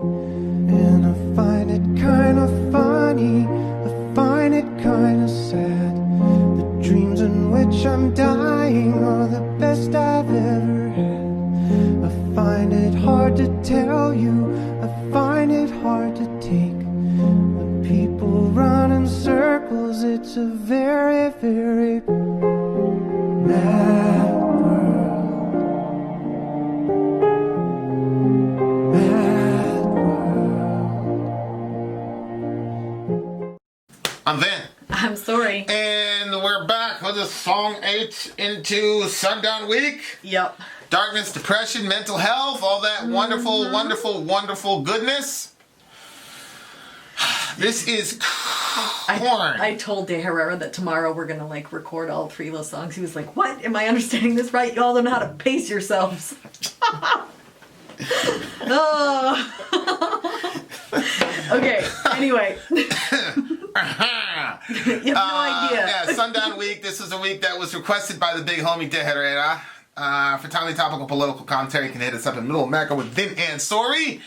And I find it kind of funny, I find it kind of sad. The dreams in which I'm dying are the best I've ever had. I find it hard to tell you, I find it hard to take. When people run in circles, it's a very, very mad world. Mad world. I'm Van. I'm sorry. And we're back with song 8 into Sundown Week. Yep. Darkness, depression, mental health, all that wonderful, wonderful, wonderful goodness. This is corn. I told De Herrera that tomorrow we're gonna record all 3 of those songs. He was like, "What? Am I understanding this right? Y'all don't know how to pace yourselves." Oh. Okay. Anyway. You have no idea. Yeah, Sundown Week. This is a week that was requested by the big homie De Herrera. For timely topical political commentary, you can hit us up in Middle America with Vin and Sorry.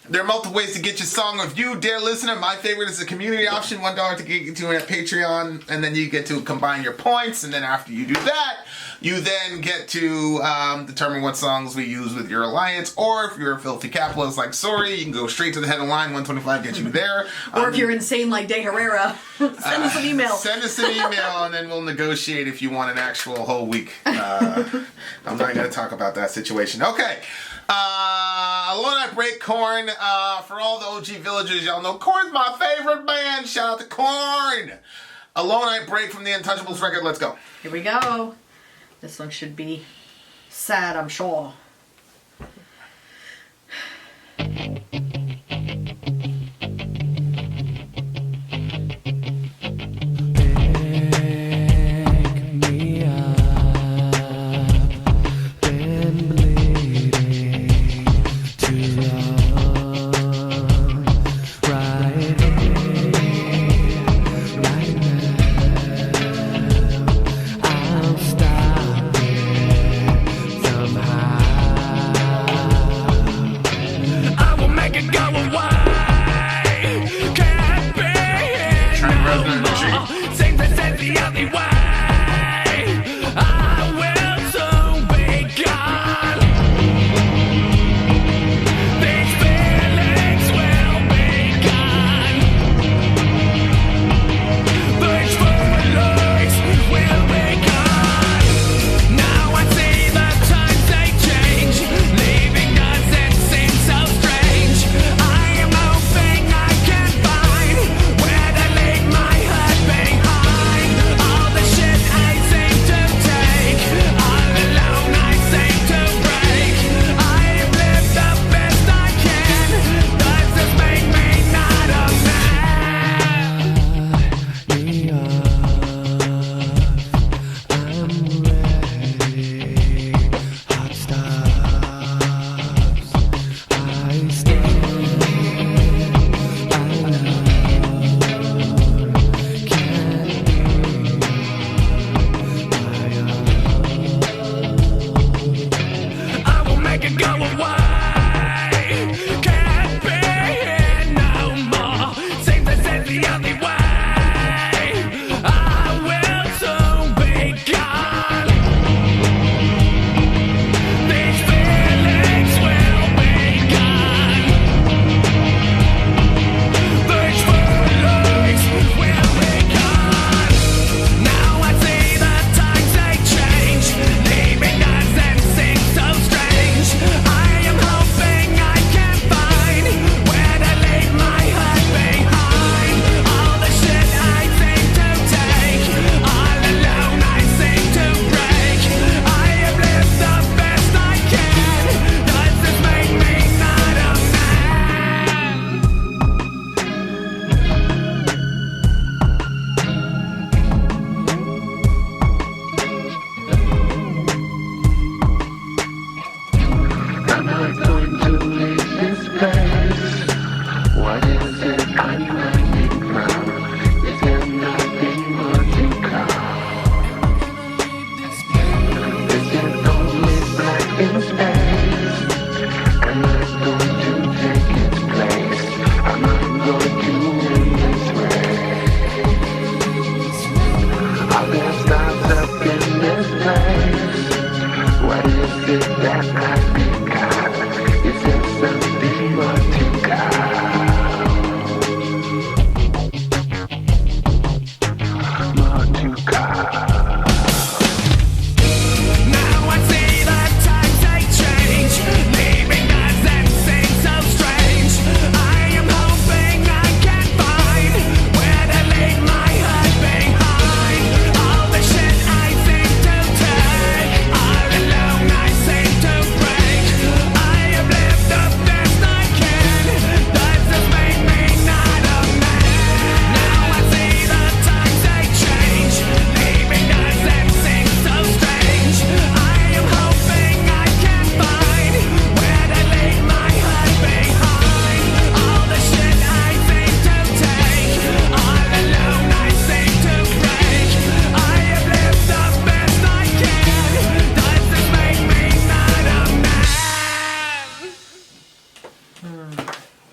There are multiple ways to get your song reviewed, dear listener. My favorite is the community option, $1 to get to it at Patreon, and then you get to combine your points, and then after you do that, you then get to determine what songs we use with your alliance, or if you're a filthy capitalist like Sorry, you can go straight to the head of the line, 125 gets you there. Or if you're insane like De Herrera, send us an email. Send us an email, and then we'll negotiate if you want an actual whole week. I'm not going to talk about that situation. Okay. Alone I Break Korn. For all the OG villagers, y'all know Korn's my favorite band. Shout out to Korn. Alone I Break from the Untouchables record. Let's go. Here we go. This one should be sad, I'm sure. Somehow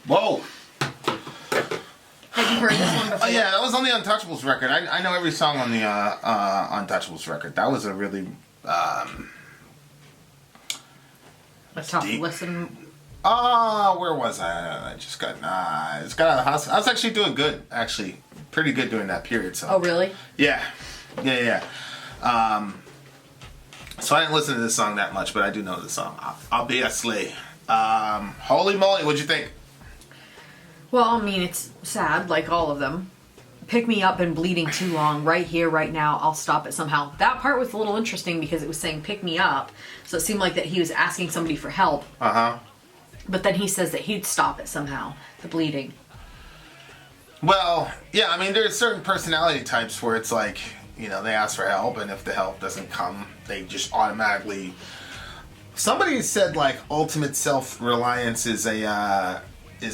Whoa. Have you heard this one before? Oh yeah, that was on the Untouchables record. I know every song on the Untouchables record. That was a really A tough deep. listen. where was I? I just got just got out of the hospital. I was actually doing good, actually, pretty good during that period. So Oh, really? yeah. So I didn't listen to this song that much, but I do know this song. I'll be a slay. Holy moly, what'd you think? Well, I mean, it's sad, like all of them. Pick me up and bleeding too long. Right here, right now. I'll stop it somehow. That part was a little interesting because it was saying pick me up. So it seemed like that he was asking somebody for help. Uh-huh. But then he says that he'd stop it somehow. The bleeding. Well, yeah, I mean, there's certain personality types where it's like, you know, they ask for help, and if the help doesn't come, they just automatically... Somebody said, like, ultimate self-reliance is a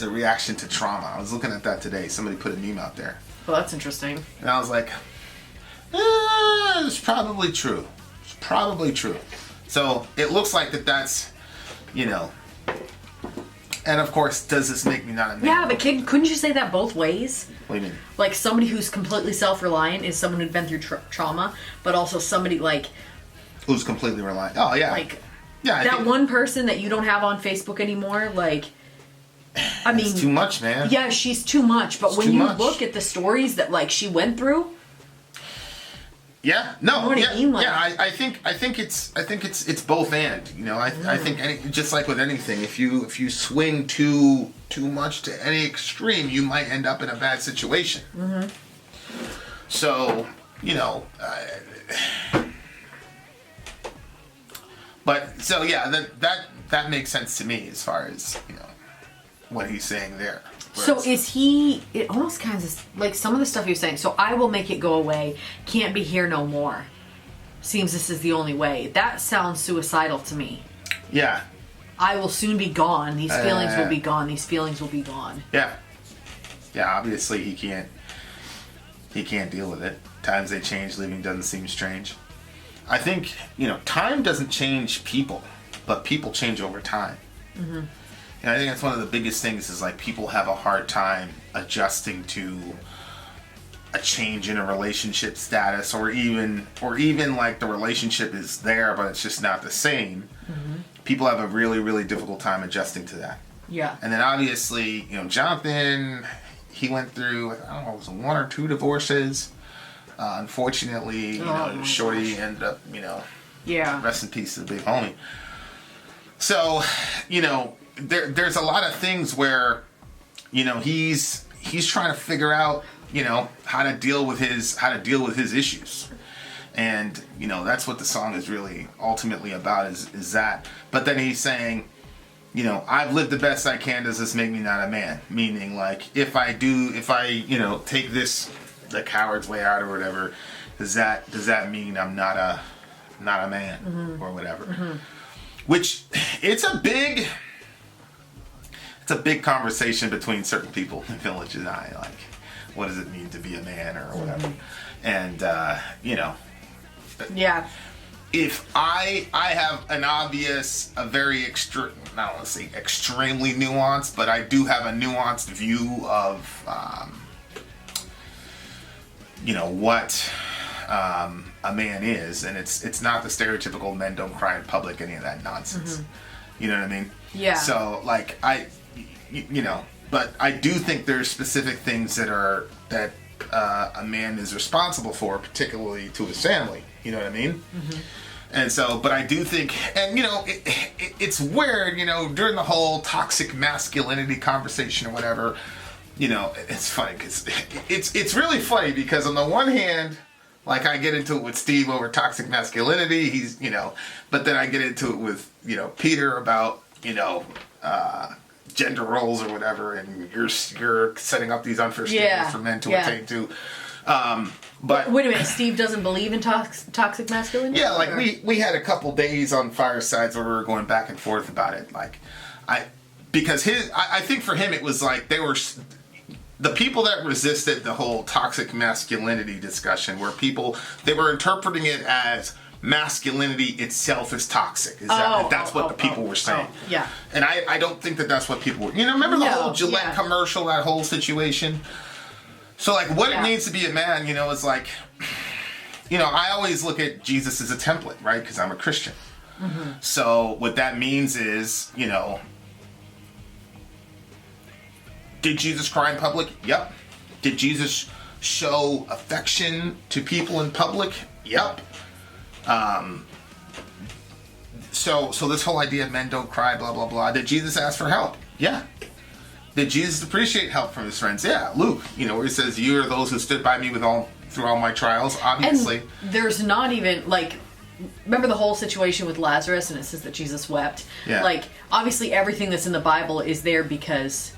reaction to trauma. I was looking at that today. Somebody put a meme out there. Well, that's interesting. And I was like, it's probably true. It's probably true. So it looks like that's, you know... And of course, does this make me not a man? Yeah, but kid, couldn't you say that both ways? What do you mean? Like, somebody who's completely self-reliant is someone who'd been through trauma, but also somebody, like... Who's completely reliant. Oh, yeah. Like, yeah, I that think one person that you don't have on Facebook anymore, like... I mean... it's too much, man. Yeah, she's too much, but It's when too you much. look at the stories that, like, she went through... Yeah, no, You know what I yeah, mean? Like- yeah. I think it's both and. You know, I think just like with anything, if you swing too much to any extreme, you might end up in a bad situation. Mm-hmm. So you know, but so yeah, that makes sense to me as far as you know what he's saying there. So Whereas- is he... It almost kind of... Like, some of the stuff he was saying, so I will make it go away, can't be here no more. Seems this is the only way. That sounds suicidal to me. yeah, I will soon be gone. These feelings will be gone. These feelings will be gone. yeah. Obviously, he can't deal with it. Times they change. Leaving doesn't seem strange. I think you know time doesn't change people, but people change over time. Mm-hmm. And I think that's one of the biggest things is like people have a hard time adjusting to a change in a relationship status, or even like the relationship is there but it's just not the same. Mm-hmm. People have a really, really difficult time adjusting to that. Yeah. And then obviously, you know, Jonathan, he went through, I don't know, it was 1 or 2 divorces. Unfortunately, you know, my Shorty ended up, you know, Yeah. rest in peace to the big homie. So, you know, there's a lot of things where, you know, he's trying to figure out, you know, how to deal with his issues. And, you know, that's what the song is really ultimately about is that. But then he's saying, you know, I've lived the best I can. Does this make me not a man? Meaning, like, if I, you know, take this the coward's way out or whatever, does that mean I'm not a man mm-hmm. or whatever? Mm-hmm. Which it's a big conversation between certain people in Village and I. Like, what does it mean to be a man or whatever? Mm-hmm. And you know, Yeah. if I have an obvious, a very I don't want to say extremely nuanced, but I do have a nuanced view of, you know, what a man is, and it's not the stereotypical men don't cry in public, any of that nonsense. Mm-hmm. You know what I mean? Yeah. So like you know, but I do think there's specific things that a man is responsible for, particularly to his family. You know what I mean? Mm-hmm. And so, but I do think, and you know, it's weird, you know, during the whole toxic masculinity conversation or whatever, you know, it's funny because it's really funny because on the one hand, like I get into it with Steve over toxic masculinity, he's, you know, but then I get into it with, you know, Peter about, you know, gender roles or whatever, and you're setting up these unfair standards for men to attain to. But wait a minute, Steve doesn't believe in toxic masculinity? Yeah, like we had a couple days on Firesides where we were going back and forth about it. Like, because I think for him it was like the people that resisted the whole toxic masculinity discussion were people, they were interpreting it as masculinity itself is toxic. That's what the people were saying. Yeah. And I don't think that's what people were. You know, remember the whole Gillette commercial, that whole situation? So, like, what it means to be a man, you know, is like, you know, I always look at Jesus as a template, right? Because I'm a Christian. Mm-hmm. So, what that means is, you know, did Jesus cry in public? Yep. Did Jesus show affection to people in public? Yep. So this whole idea of men don't cry, blah, blah, blah. Did Jesus ask for help? Yeah. Did Jesus appreciate help from his friends? Yeah. Luke, you know, where he says, you are those who stood by me through all my trials, obviously. And there's not even, like, remember the whole situation with Lazarus, and it says that Jesus wept? Yeah. Like, obviously everything that's in the Bible is there because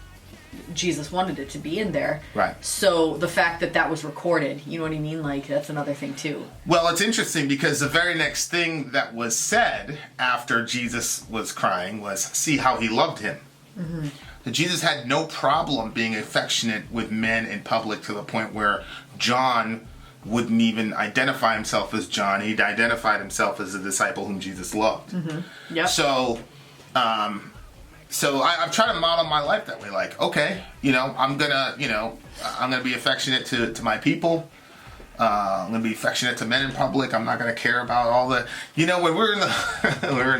Jesus wanted it to be in there. Right. So the fact that was recorded, you know what I mean? Like, that's another thing too. Well, it's interesting because the very next thing that was said after Jesus was crying was, see how he loved him. Mm-hmm. Jesus had no problem being affectionate with men in public to the point where John wouldn't even identify himself as John. He'd identified himself as a disciple whom Jesus loved. Mm-hmm. Yep. So I've tried to model my life that way. Like, okay, you know, I'm gonna be affectionate to my people. I'm gonna be affectionate to men in public. I'm not gonna care about all the, you know, when we were in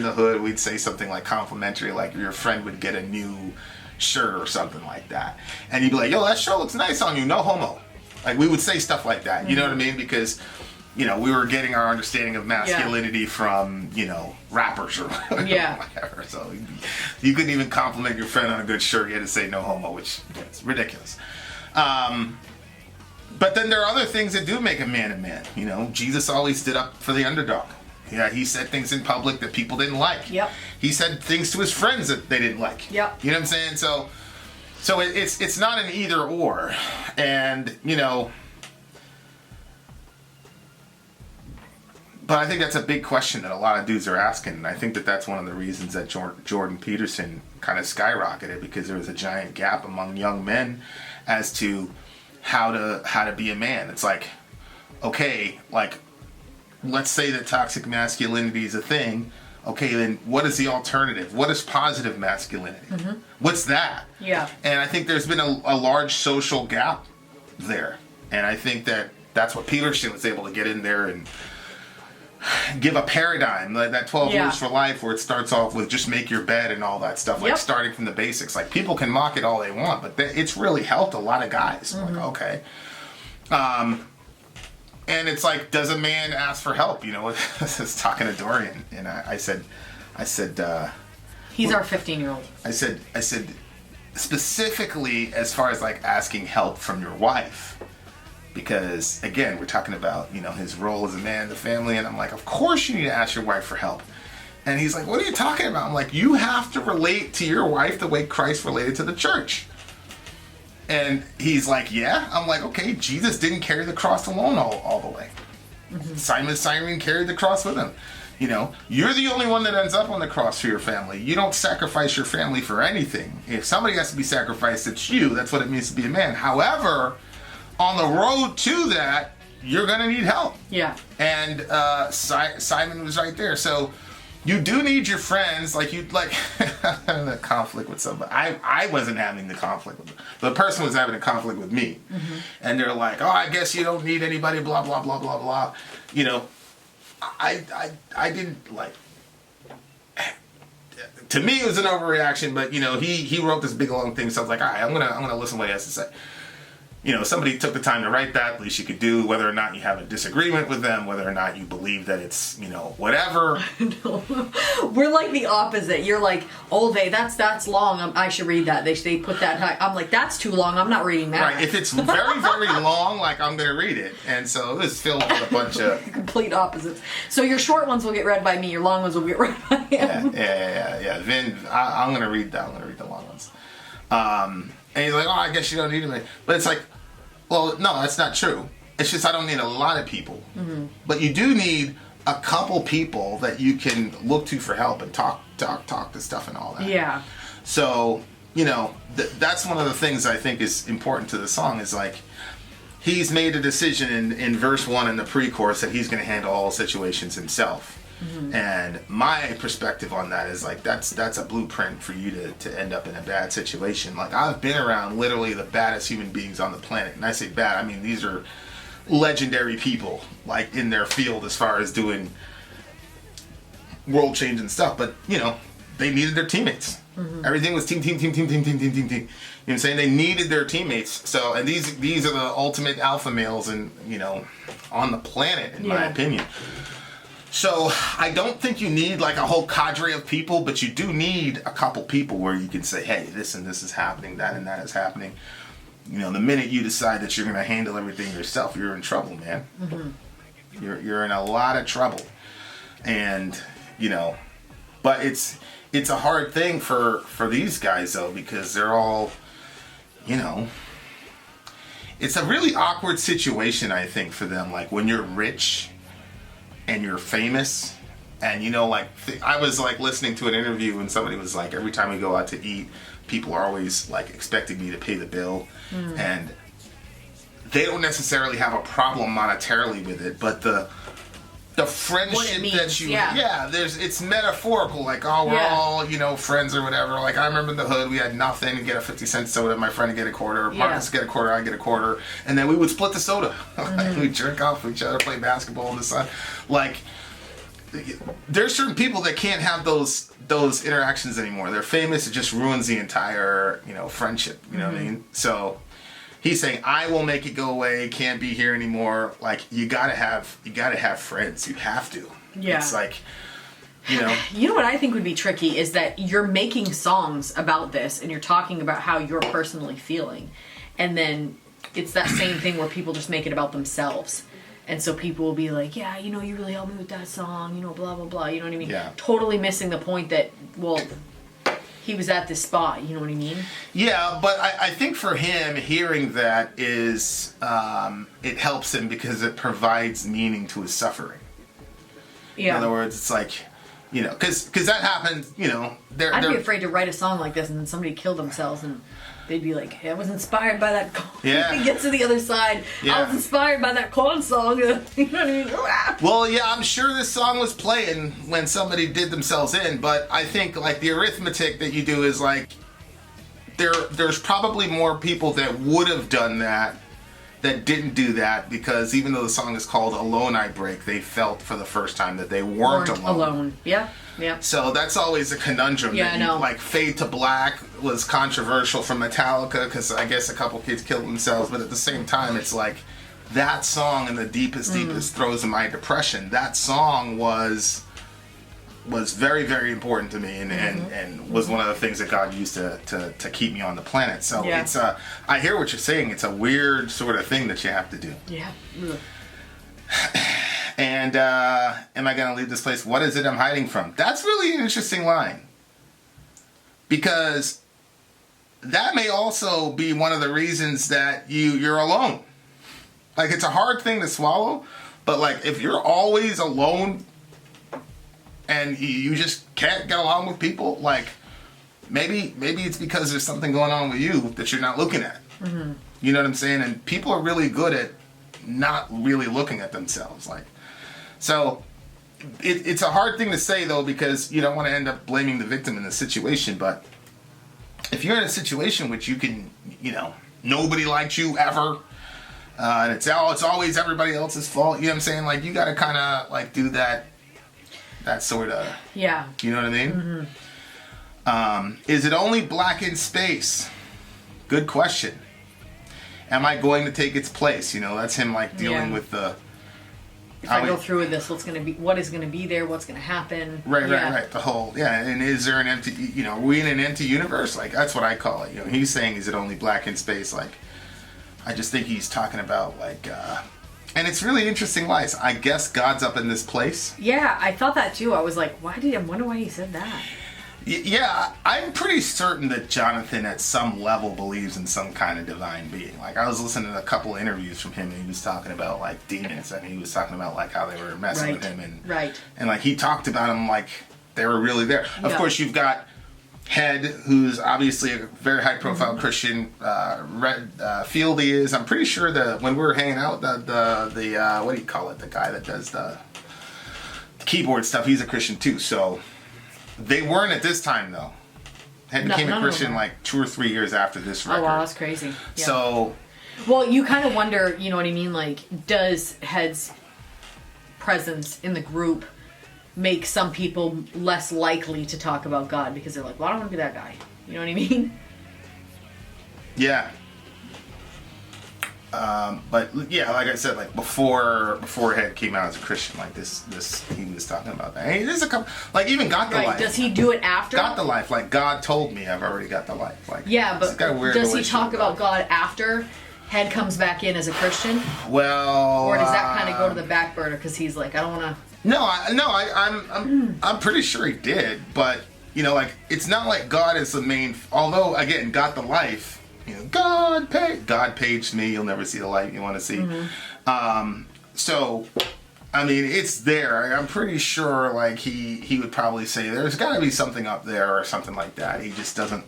the hood, we'd say something like complimentary, like your friend would get a new shirt or something like that, and you'd be like, yo, that shirt looks nice on you, no homo. Like, we would say stuff like that. You know what I mean? Because, you know, we were getting our understanding of masculinity from, you know, rappers or whatever. So you couldn't even compliment your friend on a good shirt. You had to say no homo, which is ridiculous. But then there are other things that do make a man a man. You know, Jesus always stood up for the underdog. Yeah, he said things in public that people didn't like. Yep. He said things to his friends that they didn't like. Yep. You know what I'm saying? So it's not an either or. And, you know, but I think that's a big question that a lot of dudes are asking. And I think that's one of the reasons that Jordan Peterson kind of skyrocketed, because there was a giant gap among young men as to how to be a man. It's like, okay, like, let's say that toxic masculinity is a thing. Okay, then what is the alternative? What is positive masculinity? Mm-hmm. What's that? Yeah. And I think there's been a large social gap there. And I think that's what Peterson was able to get in there and give a paradigm, like that 12 rules for life, where it starts off with just make your bed and all that stuff, like starting from the basics. Like, people can mock it all they want, but it's really helped a lot of guys. Mm-hmm. Like, okay. And it's like, does a man ask for help? You know, I was talking to Dorian, and I said, he's our 15-year-old. I said, specifically as far as like asking help from your wife, because again, we're talking about, you know, his role as a man in the family, and I'm like, of course you need to ask your wife for help. And he's like, what are you talking about? I'm like, you have to relate to your wife the way Christ related to the church. And he's like, yeah. I'm like, okay, Jesus didn't carry the cross alone all the way. Mm-hmm. Simon Cyrene carried the cross with him. You know, you're the only one that ends up on the cross for your family. You don't sacrifice your family for anything. If somebody has to be sacrificed, it's you. That's what it means to be a man. However, on the road to that, you're going to need help. Yeah. And Simon was right there. So you do need your friends. Like, you'd like having a conflict with somebody. I wasn't having the conflict with them. The person was having a conflict with me. Mm-hmm. And they're like, oh, I guess you don't need anybody, blah, blah, blah, blah, blah. You know, I didn't like, to me it was an overreaction, but you know, he wrote this big long thing, so I was like, all right, I'm gonna listen to what he has to say. You know, somebody took the time to write that, at least you could do, whether or not you have a disagreement with them, whether or not you believe that it's, you know, whatever. No. We're like the opposite. You're like, oh, that's long. I should read that. They put that high. I'm like, that's too long. I'm not reading that. Right. If it's very, very long, like, I'm going to read it. And so it was filled with a bunch of... Complete opposites. So your short ones will get read by me. Your long ones will get read by him. Yeah. Vin, I'm going to read that. I'm going to read the long ones. And he's like, oh, I guess you don't need them. But it's like, well, no, that's not true. It's just I don't need a lot of people. Mm-hmm. But you do need a couple people that you can look to for help and talk to stuff and all that. Yeah. So, you know, that's one of the things I think is important to the song is like, he's made a decision in verse 1 in the pre-chorus that he's going to handle all situations himself. Mm-hmm. And my perspective on that is like that's a blueprint for you to end up in a bad situation. Like I've been around literally the baddest human beings on the planet, and I say bad, I mean these are legendary people like in their field as far as doing world changing stuff. But you know, they needed their teammates. Mm-hmm. Everything was team. You know what I'm saying? They needed their teammates. So and these are the ultimate alpha males and you know on the planet in my opinion. So I don't think you need like a whole cadre of people, but you do need a couple people where you can say, hey, this and this is happening, that and that is happening. You know, the minute you decide that you're going to handle everything yourself, you're in trouble, man. Mm-hmm. You're in a lot of trouble. And, you know, but it's a hard thing for these guys though, because they're all, you know, it's a really awkward situation, I think, for them. Like when you're rich and you're famous and you know like I was like listening to an interview and somebody was like every time we go out to eat people are always like expecting me to pay the bill and they don't necessarily have a problem monetarily with it, but the friendship that you it's metaphorical, like oh we're all you know friends or whatever. Like I remember in the hood we had nothing to get a 50-cent soda, my friend would get a quarter, Marcus get a quarter, I get a quarter, and then we would split the soda. Like we'd jerk off with each other, play basketball in the sun. Like there's certain people that can't have those interactions anymore. They're famous, it just ruins the entire you know friendship, you know what I mean? So he's saying, I will make it go away, can't be here anymore. Like, you gotta have friends. You have to. Yeah. It's like, you know. You know what I think would be tricky is that you're making songs about this and you're talking about how you're personally feeling. And then it's that same thing where people just make it about themselves. And so people will be like, yeah, you know, you really helped me with that song, you know, blah, blah, blah. You know what I mean? Yeah. Totally missing the point that, well, he was at this spot, you know what I mean? Yeah, but I think for him, hearing that is, it helps him because it provides meaning to his suffering. Yeah. In other words, it's like, you know, because that happened, you know. I'd be afraid to write a song like this and then somebody killed themselves and they'd be like, hey, I was inspired by that. Yeah. He gets to the other side. Yeah. I was inspired by that Korn song. You know what I mean? Well, yeah, I'm sure this song was playing when somebody did themselves in, but I think like the arithmetic that you do is like there's probably more people that would have done that didn't do that because even though the song is called Alone I Break, they felt for the first time that they weren't alone. Yeah. Yeah. So that's always a conundrum. Yeah, I know. Like Fade to Black was controversial from Metallica because I guess a couple kids killed themselves, but at the same time, it's like that song in the deepest throes of my depression. That song was very, very important to me and was one of the things that God used to keep me on the planet. So it's I hear what you're saying. It's a weird sort of thing that you have to do. Yeah. And am I going to leave this place? What is it I'm hiding from? That's really an interesting line. Because that may also be one of the reasons that you're alone. Like, it's a hard thing to swallow. But, like, if you're always alone and you just can't get along with people, like, maybe it's because there's something going on with you that you're not looking at. Mm-hmm. You know what I'm saying? And people are really good at not really looking at themselves. Like, so it's a hard thing to say though because you don't want to end up blaming the victim in the situation. But if you're in a situation which you can, you know, nobody liked you ever, and it's always everybody else's fault. You know what I'm saying? Like you got to kind of like do that sort of. Yeah. You know what I mean? Is it only black in space? Good question. Am I going to take its place? You know, that's him like dealing with the. If I go through with this, what is gonna be there? What's gonna happen? Right. The whole and is there an empty? You know, are we in an empty universe? Like that's what I call it. You know, he's saying is it only black in space? Like, I just think he's talking about like. And it's really interesting, Lies. I guess God's up in this place. Yeah, I thought that too. I was like, I wonder why he said that. Yeah, I'm pretty certain that Jonathan at some level believes in some kind of divine being. Like, I was listening to a couple interviews from him and he was talking about like demons and he was talking about like how they were messing with him and like he talked about them like they were really there. Of course, you've got Head, who's obviously a very high-profile Christian. Fieldy is. I'm pretty sure that when we were hanging out, the what do you call it? The guy that does the keyboard stuff. He's a Christian too. So they weren't at this time though. Head became a Christian like 2 or 3 years after this record. Oh wow, that's crazy. Yeah. So, well, you kind of wonder. You know what I mean? Like, does Head's presence in the group make some people less likely to talk about God because they're like, well, I don't want to be that guy. You know what I mean? Yeah. But yeah, like I said, like before Head came out as a Christian, like this he was talking about that. Hey, there's a couple, like even Got the Life. Does he do it after? Got the Life, like God told me I've already got the life. Like yeah, but does he talk about God after Head comes back in as a Christian? Well, or does that kind of go to the back burner because he's like, I don't want to. I'm pretty sure he did, but you know, like it's not like God is the main. Although again, Got the Life, you know, God paged me. You'll never see the light you want to see. So, I mean, it's there. I'm pretty sure, like he would probably say there's got to be something up there or something like that. He just doesn't.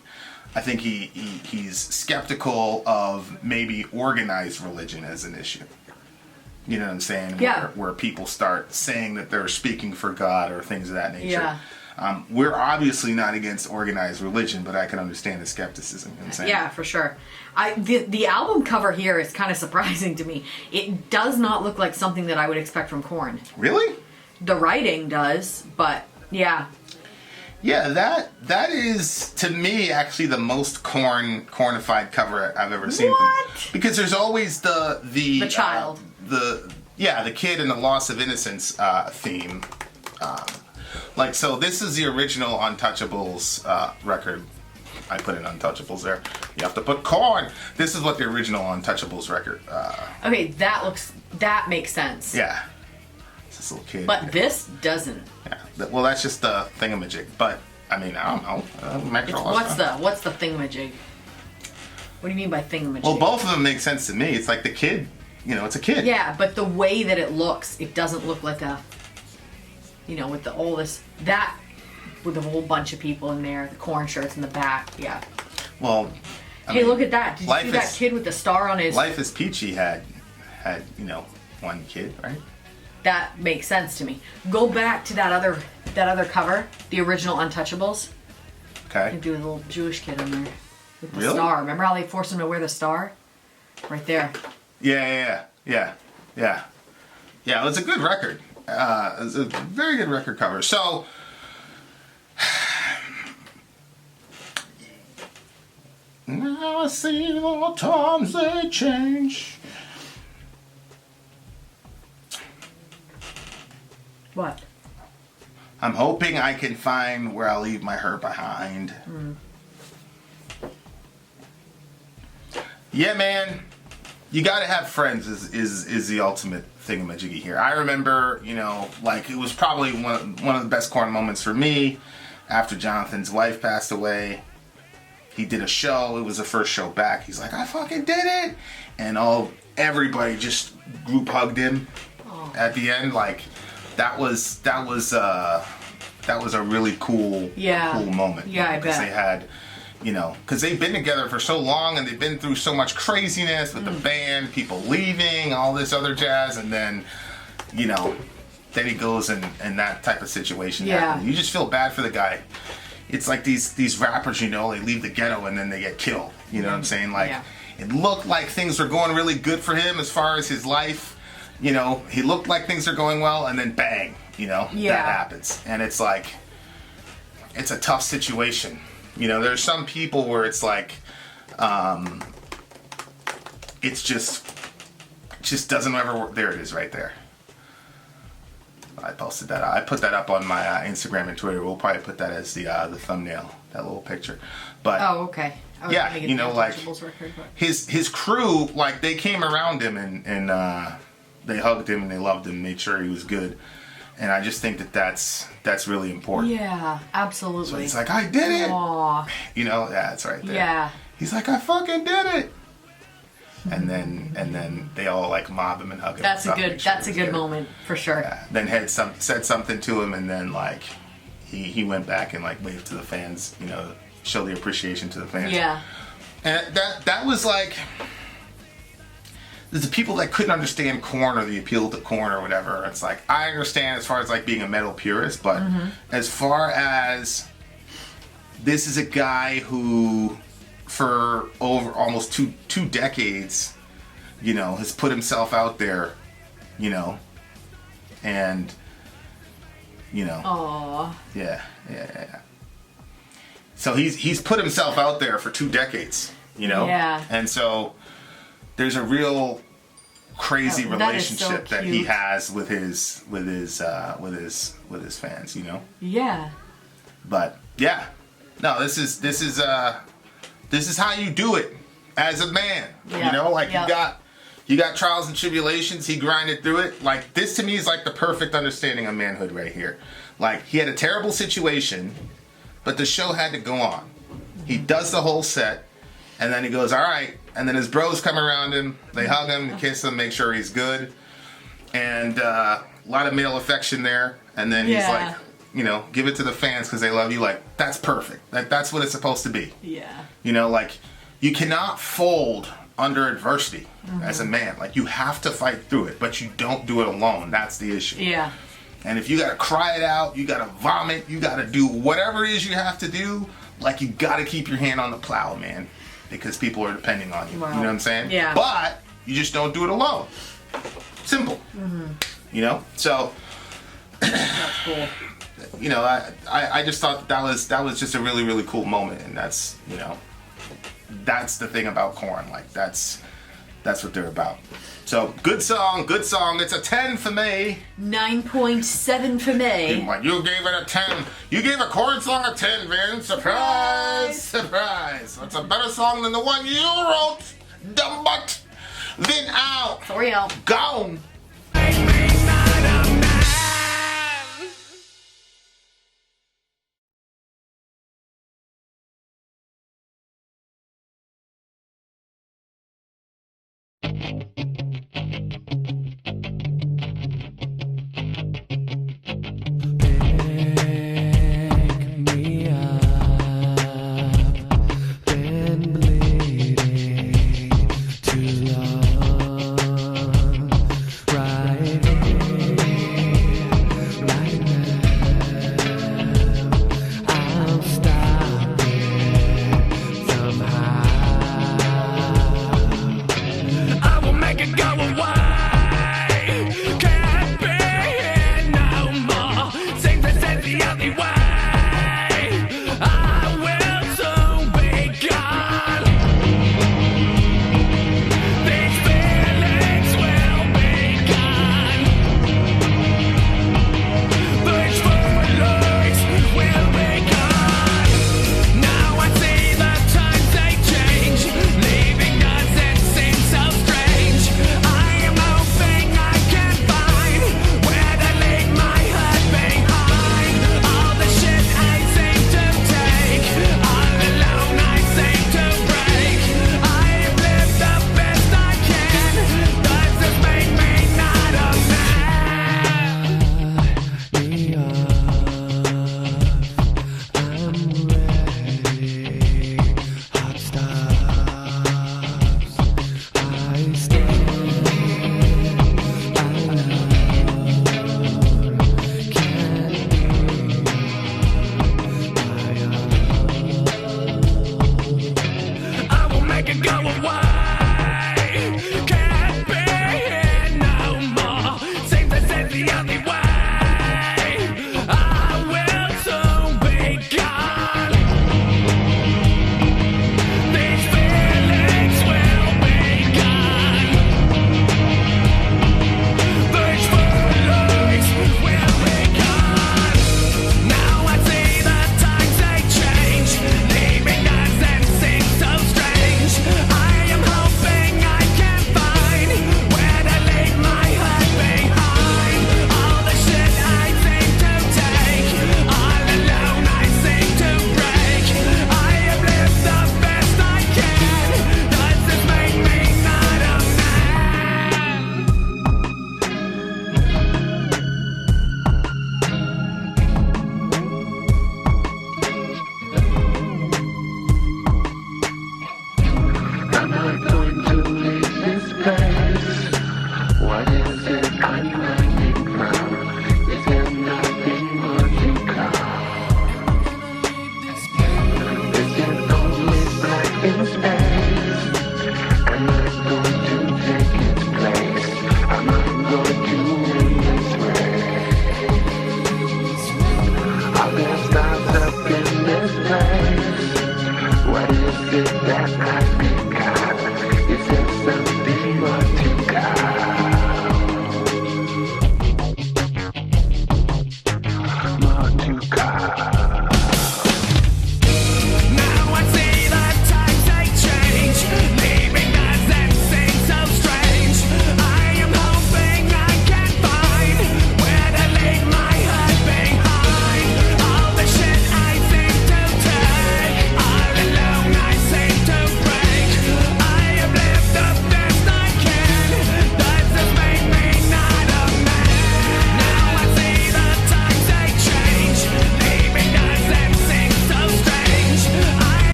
I think he's skeptical of maybe organized religion as an issue. You know what I'm saying? Yeah. Where people start saying that they're speaking for God or things of that nature. Yeah. We're obviously not against organized religion, but I can understand the skepticism. You know what I'm saying? Yeah, for sure. The album cover here is kind of surprising to me. It does not look like something that I would expect from Korn. Really? The writing does, but yeah. Yeah, that is to me actually the most cornified cover I've ever seen. What? Because there's always the child. The kid and the loss of innocence theme. Like, so this is the original Untouchables record. I put in Untouchables there. You have to put Korn. This is what the original Untouchables record. Okay, that makes sense. Yeah. It's this little kid. But this doesn't. Yeah. Well, that's just the thingamajig. But I mean, I don't know. What's the thingamajig? What do you mean by thingamajig? Well, both of them make sense to me. It's like the kid. You know, it's a kid. Yeah, but the way that it looks, it doesn't look like a. You know, with with a whole bunch of people in there, the Korn shirts in the back, yeah. Well, I mean, look at that. Did you see that kid with the star on his... Life is Peachy had, you know, one kid, right? That makes sense to me. Go back to that other cover, the original Untouchables. Okay. And do a little Jewish kid in there with the Really? star. Remember how they forced him to wear the star? Right there. Yeah. It was a good record. It was a very good record cover. So, now I see all times they change. What? I'm hoping I can find where I'll leave my hurt behind. Yeah, man. You gotta have friends is the ultimate thingamajiggy here. I remember, you know, like it was probably one of the best Korn moments for me after Jonathan's wife passed away. He did a show. It was the first show back. He's like, I fucking did it, and everybody just group hugged him at the end. Like that was a really cool moment. Yeah, I bet. They had. You know, because they've been together for so long and they've been through so much craziness with the band, people leaving, all this other jazz, and then, you know, then he goes and that type of situation happens. You just feel bad for the guy. It's like these rappers, you know, they leave the ghetto and then they get killed. You know what I'm saying? Like, it looked like things were going really good for him as far as his life. You know, he looked like things are going well, and then bang, you know, that happens. And it's like... it's a tough situation. You know, there's some people where it's like, it's just doesn't ever work. There it is right there. I posted that. I put that up on my Instagram and Twitter. We'll probably put that as the thumbnail, that little picture. But Oh, okay. I was yeah, gonna get you the know, like Untouchables record, but- his crew, like they came around him and they hugged him and they loved him, made sure he was good. And I just think that that's really important. Yeah, absolutely. So he's like, I did it. Aw, You know, yeah, it's right there. yeah. He's like, I fucking did it. And then they all like mob him and hug him. That's and a stuff, good. make sure That's a he was good good. moment for sure. Yeah. Then said something to him, and then like he went back and like waved to the fans. You know, show the appreciation to the fans. Yeah. And that was like, there's the people that couldn't understand Korn or the appeal to Korn or whatever. It's like, I understand as far as like being a metal purist, but as far as this is a guy who for over almost two decades, you know, has put himself out there, you know, and you know, Aw. yeah. So he's put himself out there for 2 decades, you know? Yeah. And so there's a real crazy Oh, that is so relationship that he cute. has with his fans, you know? Yeah. But yeah. No, this is how you do it as a man. Yeah. You know, like Yeah. you got trials and tribulations, he grinded through it. Like this to me is like the perfect understanding of manhood right here. Like he had a terrible situation, but the show had to go on. He does the whole set, and then he goes, all right. And then his bros come around him, they hug him, kiss him, make sure he's good. And a lot of male affection there. And then he's Yeah. like, you know, give it to the fans because they love you. Like, that's perfect. Like, that's what it's supposed to be. Yeah. You know, like, you cannot fold under adversity as a man. Like, you have to fight through it, but you don't do it alone. That's the issue. Yeah. And if you gotta cry it out, you gotta vomit, you gotta do whatever it is you have to do, like you gotta keep your hand on the plow, man. Because people are depending on you. Wow. You know what I'm saying? Yeah. But you just don't do it alone. Simple. You know? So, That's cool. you know, I just thought that was just a really, really cool moment. And that's, you know, that's the thing about Korn. Like that's what they're about. So good song. It's a 10 for me. 9.7 for me. Like you gave it a 10. You gave a Korn song a 10, Vin. Surprise! It's a better song than the one you wrote. Dumb butt. Vin out. For real. Gone.